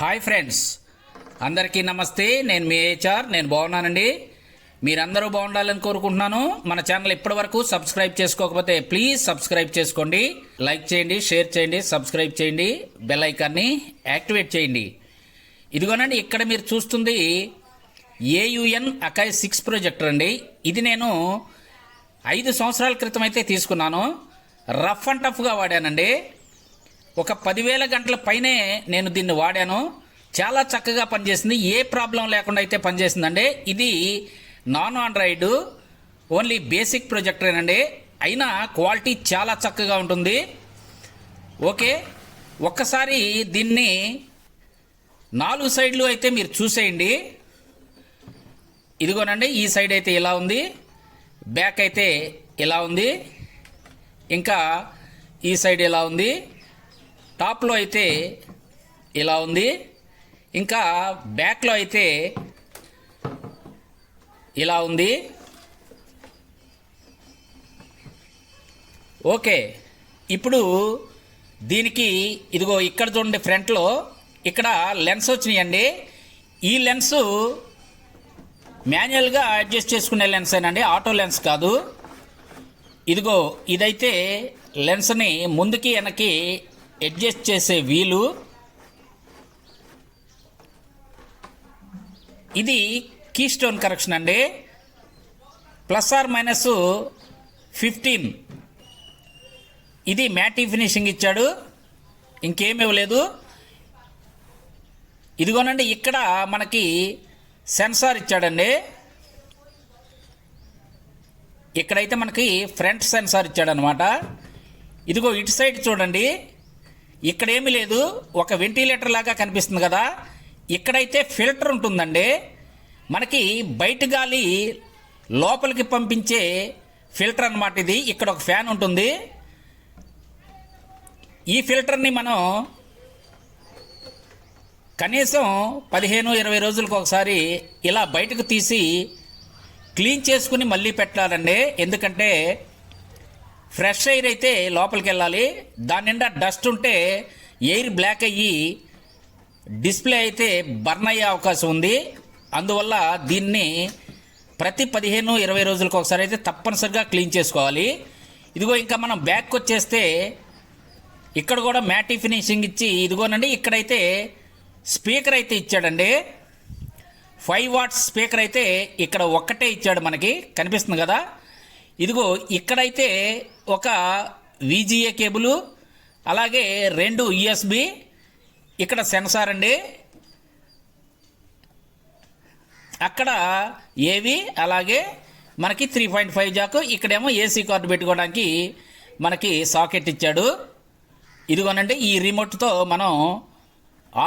Hi friends, అందరికీ నమస్తే. నేను మీ హెచ్ఆర్. నేను బాగున్నానండి. మీరందరూ బాగుండాలని కోరుకుంటున్నాను. మన ఛానల్ ఇప్పటివరకు సబ్స్క్రైబ్ చేసుకోకపోతే ప్లీజ్ సబ్స్క్రైబ్ చేసుకోండి. లైక్ చేయండి, షేర్ చేయండి, సబ్స్క్రైబ్ చేయండి, బెల్ ఐకాన్ని యాక్టివేట్ చేయండి. ఇదిగోనండి, ఇక్కడ మీరు చూస్తుంది AUN అకాయ్ 6 ప్రొజెక్టర్ అండి. ఇది నేను 5 సంవత్సరాల క్రితం అయితే తీసుకున్నాను. రఫ్ అండ్ టఫ్గా వాడానండి. ఒక 10,000 గంటల పైనే నేను దీన్ని వాడాను. చాలా చక్కగా పనిచేసింది. ఏ ప్రాబ్లం లేకుండా అయితే పనిచేసిందండి. ఇది నాన్ ఆండ్రాయిడ్, ఓన్లీ బేసిక్ ప్రొజెక్టరేనండి. అయినా క్వాలిటీ చాలా చక్కగా ఉంటుంది. ఓకే, ఒక్కసారి దీన్ని 4 సైడ్లు అయితే మీరు చూసేయండి. ఇదిగోనండి, ఈ సైడ్ అయితే ఇలా ఉంది, బ్యాక్ అయితే ఇలా ఉంది, ఇంకా ఈ సైడ్ ఇలా ఉంది, టాప్లో అయితే ఇలా ఉంది, ఇంకా బ్యాక్లో అయితే ఇలా ఉంది. ఓకే, ఇప్పుడు దీనికి ఇదిగో ఇక్కడ చూడండి, ఫ్రంట్లో ఇక్కడ లెన్స్ వచ్చినాయండి. ఈ లెన్స్ మాన్యువల్గా అడ్జస్ట్ చేసుకునే లెన్స్ ఏనండి, ఆటో లెన్స్ కాదు. ఇదిగో ఇదైతే లెన్స్ని ముందుకి వెనక్కి అడ్జస్ట్ చేసే వీలు. ఇది కీ స్టోన్ కరెక్షన్ అండి. ±15. ఇది మ్యాటీ ఫినిషింగ్ ఇచ్చాడు, ఇంకేమీ ఇవ్వలేదు. ఇదిగోనండి, ఇక్కడ మనకి సెన్సార్ ఇచ్చాడండి. ఇక్కడైతే మనకి ఫ్రంట్ సెన్సార్ ఇచ్చాడనమాట. ఇదిగో ఇటు సైడ్ చూడండి, ఇక్కడ ఏమీ లేదు, ఒక వెంటిలేటర్ లాగా కనిపిస్తుంది కదా. ఇక్కడైతే ఫిల్టర్ ఉంటుందండి. మనకి బయట గాలి లోపలికి పంపించే ఫిల్టర్ అన్నమాట ఇది. ఇక్కడ ఒక ఫ్యాన్ ఉంటుంది. ఈ ఫిల్టర్ని మనం కనీసం 15-20 రోజులకు ఒకసారి ఇలా బయటకు తీసి క్లీన్ చేసుకుని మళ్ళీ పెట్టాలండి. ఎందుకంటే ఫ్రెష్ ఎయిర్ అయితే లోపలికి వెళ్ళాలి. దాని నిండా డస్ట్ ఉంటే ఎయిర్ బ్లాక్ అయ్యి డిస్ప్లే అయితే బర్న్ అయ్యే అవకాశం ఉంది. అందువల్ల దీన్ని ప్రతి 15-20 రోజులకు ఒకసారి అయితే తప్పనిసరిగా క్లీన్ చేసుకోవాలి. ఇదిగో ఇంకా మనం బ్యాక్ వచ్చేస్తే ఇక్కడ కూడా మ్యాటీ ఫినిషింగ్ ఇచ్చి, ఇదిగోనండి ఇక్కడైతే స్పీకర్ అయితే ఇచ్చాడండి. 5 వాట్స్ స్పీకర్ అయితే ఇక్కడ ఒక్కటే ఇచ్చాడు, మనకి కనిపిస్తుంది కదా. ఇదిగో ఇక్కడైతే ఒక VGA కేబుల్, అలాగే 2 USB, ఇక్కడ సెన్సార్ అండి. అక్కడ AV, అలాగే మనకి 3.5 జాక్. ఇక్కడేమో AC కార్డు పెట్టుకోవడానికి మనకి సాకెట్ ఇచ్చాడు. ఇదిగోనండి, ఈ రిమోట్తో మనం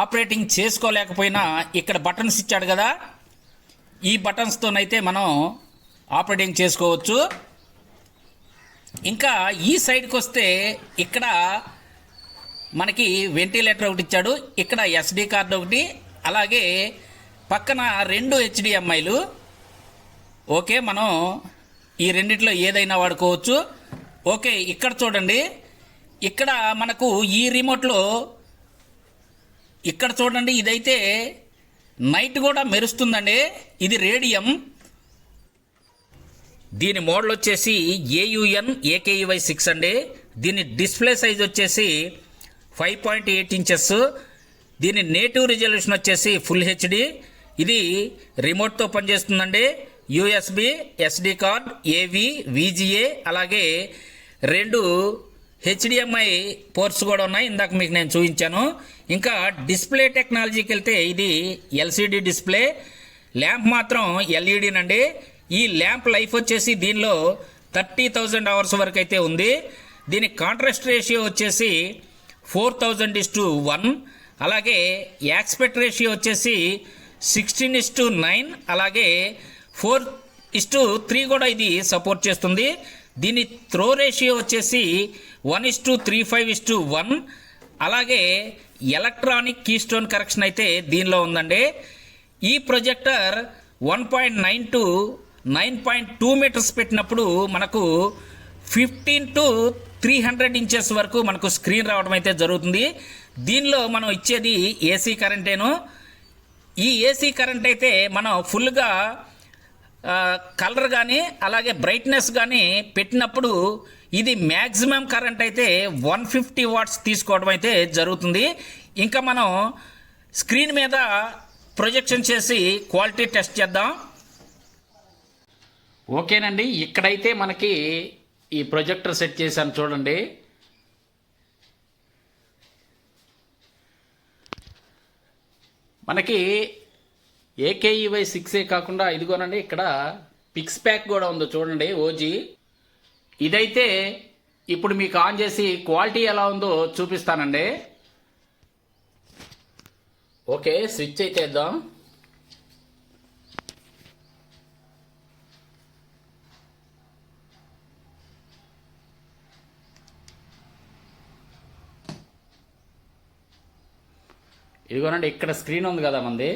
ఆపరేటింగ్ చేసుకోలేకపోయినా ఇక్కడ బటన్స్ ఇచ్చాడు కదా, ఈ బటన్స్తోనైతే మనం ఆపరేటింగ్ చేసుకోవచ్చు. ఇంకా ఈ సైడ్కి వస్తే ఇక్కడ మనకి వెంటిలేటర్ ఒకటి ఇచ్చాడు, ఇక్కడ SD కార్డు ఒకటి, అలాగే పక్కన 2 HDMIలు. ఓకే, మనం ఈ రెండిట్లో ఏదైనా వాడుకోవచ్చు. ఓకే, ఇక్కడ చూడండి, ఇక్కడ మనకు ఈ రిమోట్లో ఇక్కడ చూడండి, ఇదైతే నైట్ కూడా మెరుస్తుందండి. ఇది రేడియం. దీని మోడల్ వచ్చేసి AUN AKEY 6 అండి. దీని డిస్ప్లే సైజ్ వచ్చేసి 5.8 ఇంచెస్. దీని నేటివ్ రిజల్యూషన్ వచ్చేసి ఫుల్ HD. ఇది రిమోట్తో పనిచేస్తుందండి. USB, SD card, AV, VGA, అలాగే 2 HDMI పోర్ట్స్ కూడా ఉన్నాయి. ఇందాక మీకు నేను చూపించాను. ఇంకా డిస్ప్లే టెక్నాలజీకి వెళ్తే ఇది LCD డిస్ప్లే. ల్యాంప్ మాత్రం LED నండి. ఈ ల్యాంప్ లైఫ్ వచ్చేసి దీనిలో 30,000 అవర్స్ వరకు అయితే ఉంది. దీని కాంట్రాస్ట్ రేషియో వచ్చేసి 4000:1, అలాగే యాస్పెక్ట్ రేషియో వచ్చేసి 16:9, అలాగే 4:3 కూడా ఇది సపోర్ట్ చేస్తుంది. దీని త్రో రేషియో వచ్చేసి 1:35:1, అలాగే ఎలక్ట్రానిక్ కీ స్టోన్ కరెక్షన్ అయితే దీనిలో ఉందండి. ఈ ప్రొజెక్టర్ 1.9 to 9.2 మీటర్స్ పెట్టినప్పుడు మనకు 15 to 300 ఇంచెస్ వరకు మనకు స్క్రీన్ రావడం అయితే జరుగుతుంది. దీనిలో మనం ఇచ్చేది ఏసీ కరెంటేను. ఈ ఏసీ కరెంట్ అయితే మనం ఫుల్గా కలర్ కానీ అలాగే బ్రైట్నెస్ కానీ పెట్టినప్పుడు ఇది మ్యాక్సిమం కరెంట్ అయితే 150 వాట్స్ తీసుకోవడం అయితే జరుగుతుంది. ఇంకా మనం స్క్రీన్ మీద ప్రొజెక్షన్ చేసి క్వాలిటీ టెస్ట్ చేద్దాం. ఓకేనండి, ఇక్కడైతే మనకి ఈ ప్రొజెక్టర్ సెట్ చేశాను చూడండి. మనకి AKEY 6 కాకుండా ఇదిగోనండి ఇక్కడ పిక్స్ ప్యాక్ కూడా ఉందో చూడండి, ఓజీ. ఇదైతే ఇప్పుడు మీకు ఆన్ చేసి క్వాలిటీ ఎలా ఉందో చూపిస్తానండి. ఓకే, స్విచ్ అయితే ఇద్దాం. ఇదిగోనండి ఇక్కడ స్క్రీన్ ఉంది కదా మంది.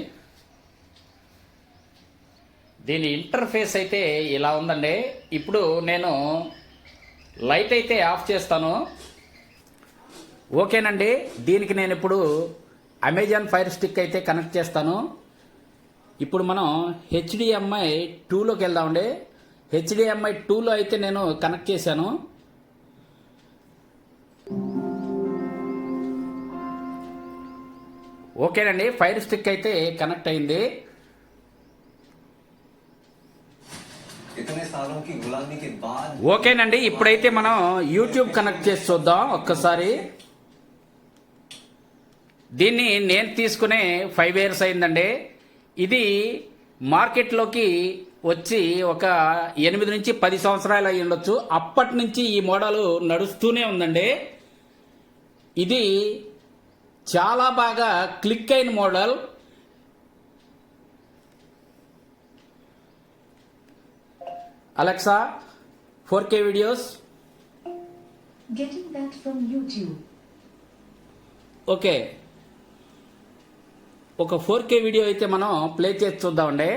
దీని ఇంటర్ఫేస్ అయితే ఇలా ఉందండి. ఇప్పుడు నేను లైట్ అయితే ఆఫ్ చేస్తాను. ఓకేనండి, దీనికి నేను ఇప్పుడు అమెజాన్ ఫైర్ స్టిక్ అయితే కనెక్ట్ చేస్తాను. ఇప్పుడు మనం HDMI 2లోకి వెళ్దామండి. HDMI 2లో అయితే నేను కనెక్ట్ చేశాను. ఓకేనండి, ఫైర్ స్టిక్ అయితే కనెక్ట్ అయింది. ఓకేనండి, ఇప్పుడైతే మనం యూట్యూబ్ కనెక్ట్ చేసి చూద్దాం ఒక్కసారి. దీన్ని నేను తీసుకునే 5 years అయిందండి. ఇది మార్కెట్లోకి వచ్చి ఒక 8 నుంచి 10 సంవత్సరాలు అయి ఉండొచ్చు. అప్పటి నుంచి ఈ మోడల్ నడుస్తూనే ఉందండి. ఇది చాలా బాగా క్లిక్ అయిన model. Alexa 4K videos. Getting that from YouTube. Okay, ఒక 4K వీడియో అయితే మనం ప్లే చేసి చూద్దామండి.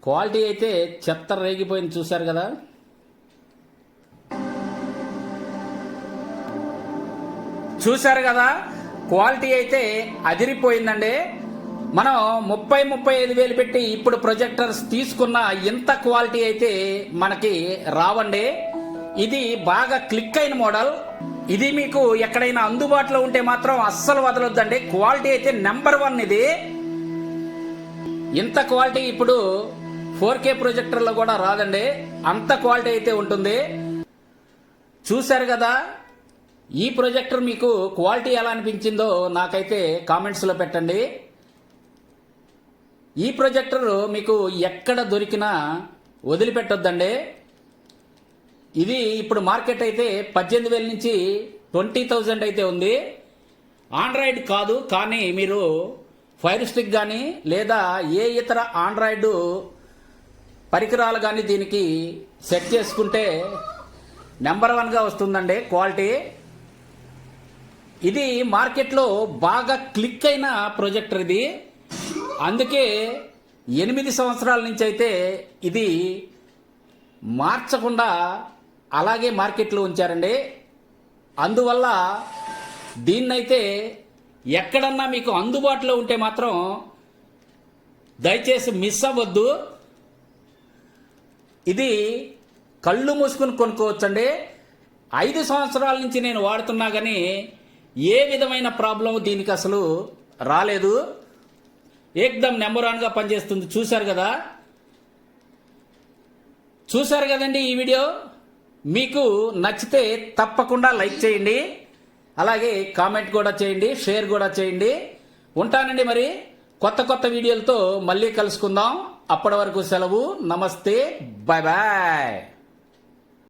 క్వాలిటీ అయితే చెత్త రేగిపోయింది, చూశారు కదా. చూశారు కదా, క్వాలిటీ అయితే అదిరిపోయిందండి. మనం 30-35 వేలు పెట్టి ఇప్పుడు ప్రొజెక్టర్స్ తీసుకున్న ఇంత క్వాలిటీ అయితే మనకి రావండి. ఇది బాగా క్లిక్ అయిన మోడల్. ఇది మీకు ఎక్కడైనా అందుబాటులో ఉంటే మాత్రం అస్సలు వదలొద్దండి. క్వాలిటీ అయితే నెంబర్ 1 ఇది. ఇంత క్వాలిటీ ఇప్పుడు 4K ప్రొజెక్టర్లో కూడా రాదండి, అంత క్వాలిటీ అయితే ఉంటుంది. చూశారు కదా, ఈ ప్రొజెక్టర్ మీకు క్వాలిటీ ఎలా అనిపించిందో నాకైతే కామెంట్స్లో పెట్టండి. ఈ ప్రొజెక్టర్ మీకు ఎక్కడ దొరికినా వదిలిపెట్టొద్దండి. ఇది ఇప్పుడు మార్కెట్ అయితే 18,000 నుంచి 20,000 అయితే ఉంది. ఆండ్రాయిడ్ కాదు, కానీ మీరు ఫైర్ స్టిక్ కానీ లేదా ఏ ఇతర ఆండ్రాయిడ్ పరికరాలు కానీ దీనికి సెట్ చేసుకుంటే నెంబర్ 1గా వస్తుందండి క్వాలిటీ. ఇది మార్కెట్లో బాగా క్లిక్ అయిన ప్రొజెక్టర్ ఇది. అందుకే 8 సంవత్సరాల నుంచి అయితే ఇది మార్చకుండా అలాగే మార్కెట్లో ఉంచారండి. అందువల్ల దీన్నైతే ఎక్కడన్నా మీకు అందుబాటులో ఉంటే మాత్రం దయచేసి మిస్ అవ్వద్దు. ఇది కళ్ళు మూసుకుని కొనుక్కోవచ్చండి. 5 సంవత్సరాల నుంచి నేను వాడుతున్నా కానీ ఏ విధమైన ప్రాబ్లం దీనికి అసలు రాలేదు. ఏకదం నెంబర్ 1గా పనిచేస్తుంది. చూశారు కదా, చూశారు కదండి. ఈ వీడియో మీకు నచ్చితే తప్పకుండా లైక్ చేయండి, అలాగే కామెంట్ కూడా చేయండి, షేర్ కూడా చేయండి. ఉంటానండి, మరి కొత్త వీడియోలతో మళ్ళీ కలుసుకుందాం. అప్పటి వరకు సెలవు. నమస్తే, బాయ్ బాయ్.